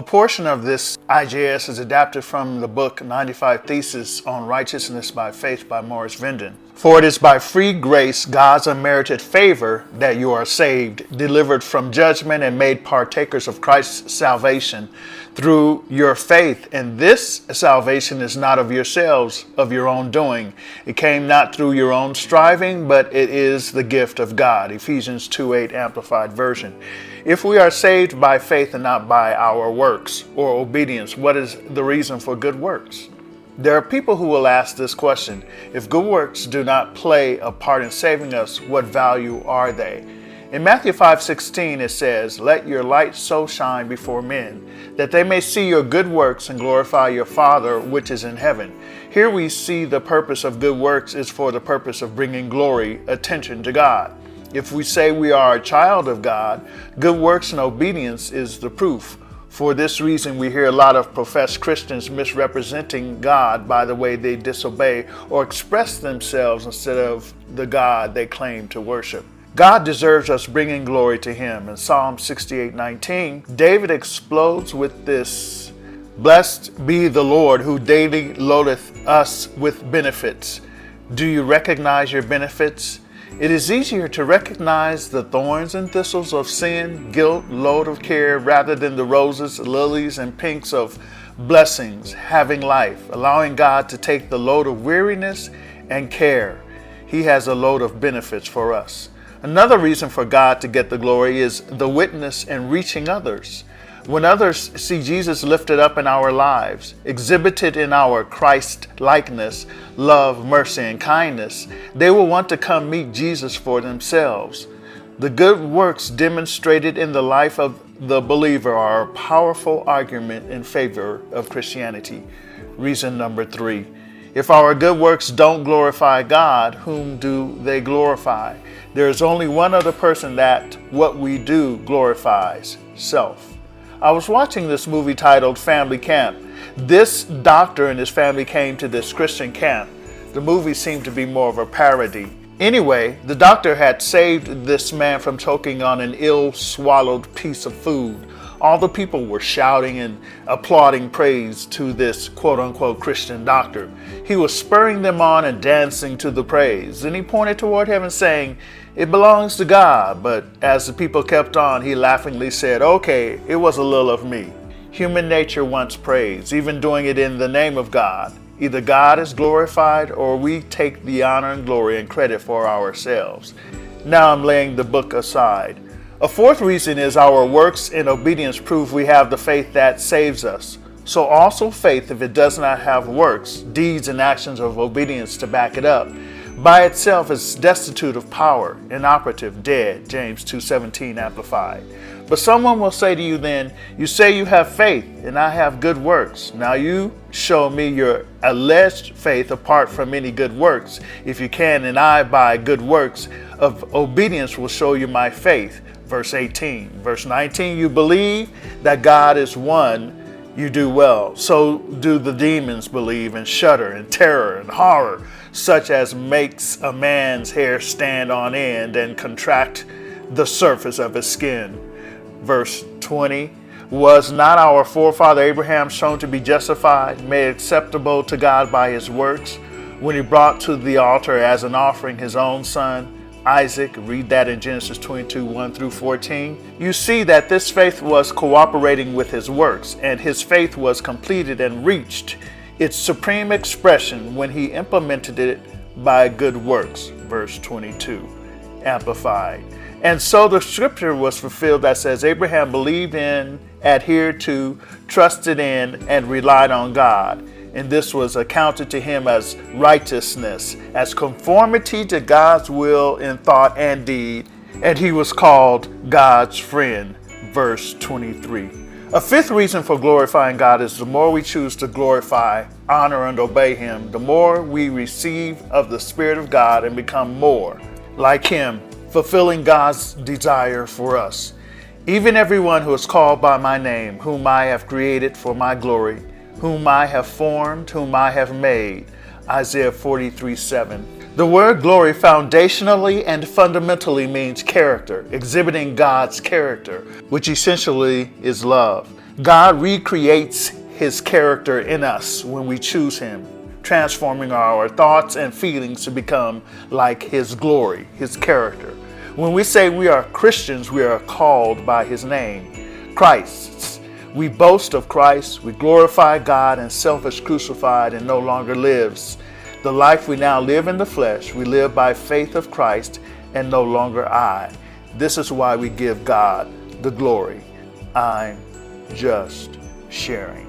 portion of this IJS is adapted from the book 95 Theses on Righteousness by Faith by Morris Venden. For it is by free grace, God's unmerited favor, that you are saved, delivered from judgment and made partakers of Christ's salvation through your faith. And this salvation is not of yourselves, of your own doing. It came not through your own striving, but it is the gift of God. Ephesians 2:8 Amplified Version. If we are saved by faith and not by our works or obedience, what is the reason for good works? There are people who will ask this question: if good works do not play a part in saving us, what value are they? In Matthew 5:16 it says, "Let your light so shine before men, that they may see your good works and glorify your Father which is in heaven." Here we see the purpose of good works is for the purpose of bringing glory, attention to God. If we say we are a child of God, good works and obedience is the proof. For this reason, we hear a lot of professed Christians misrepresenting God by the way they disobey or express themselves instead of the God they claim to worship. God deserves us bringing glory to Him. In Psalm 68:19, David explodes with this: "Blessed be the Lord who daily loadeth us with benefits." Do you recognize your benefits? It is easier to recognize the thorns and thistles of sin, guilt, load of care, rather than the roses, lilies, and pinks of blessings, having life, allowing God to take the load of weariness and care. He has a load of benefits for us. Another reason for God to get the glory is the witness and reaching others. When others see Jesus lifted up in our lives, exhibited in our Christ likeness, love, mercy, and kindness, they will want to come meet Jesus for themselves. The good works demonstrated in the life of the believer are a powerful argument in favor of Christianity. Reason number 3. If our good works don't glorify God, whom do they glorify? There is only one other person that what we do glorifies: self. I was watching this movie titled Family Camp. This doctor and his family came to this Christian camp. The movie seemed to be more of a parody. Anyway, the doctor had saved this man from choking on an ill-swallowed piece of food. All the people were shouting and applauding praise to this quote-unquote Christian doctor. He was spurring them on and dancing to the praise. Then he pointed toward heaven saying, "It belongs to God." But as the people kept on, he laughingly said, "Okay, it was a little of me." Human nature wants praise, even doing it in the name of God. Either God is glorified or we take the honor and glory and credit for ourselves. Now I'm laying the book aside. A fourth reason is our works and obedience prove we have the faith that saves us. So also faith, if it does not have works, deeds, and actions of obedience to back it up, by itself is destitute of power, inoperative, dead. James 2:17 Amplified. But someone will say to you then, "You say you have faith and I have good works. Now you show me your alleged faith apart from any good works, if you can, and I by good works of obedience will show you my faith." Verse 18. Verse 19, you believe that God is one, you do well. So do the demons believe and shudder in terror and horror, such as makes a man's hair stand on end and contract the surface of his skin. Verse 20, was not our forefather Abraham shown to be justified, made acceptable to God by his works, when he brought to the altar as an offering his own son, Isaac? Read that in Genesis 22, 1 through 14. You see that this faith was cooperating with his works, and his faith was completed and reached its supreme expression when he implemented it by good works. Verse 22, Amplified. And so the scripture was fulfilled that says, Abraham believed in, adhered to, trusted in, and relied on God. And this was accounted to him as righteousness, as conformity to God's will in thought and deed, and he was called God's friend. Verse 23. A fifth reason for glorifying God is the more we choose to glorify, honor, and obey him, the more we receive of the Spirit of God and become more like him, fulfilling God's desire for us. Even everyone who is called by my name, whom I have created for my glory, whom I have formed, whom I have made. Isaiah 43:7. The word glory foundationally and fundamentally means character, exhibiting God's character, which essentially is love. God recreates his character in us when we choose him, transforming our thoughts and feelings to become like his glory, his character. When we say we are Christians, we are called by his name, Christ's. We boast of Christ, we glorify God, and self is crucified and no longer lives. The life we now live in the flesh, we live by faith of Christ and no longer I. This is why we give God the glory. I'm just sharing.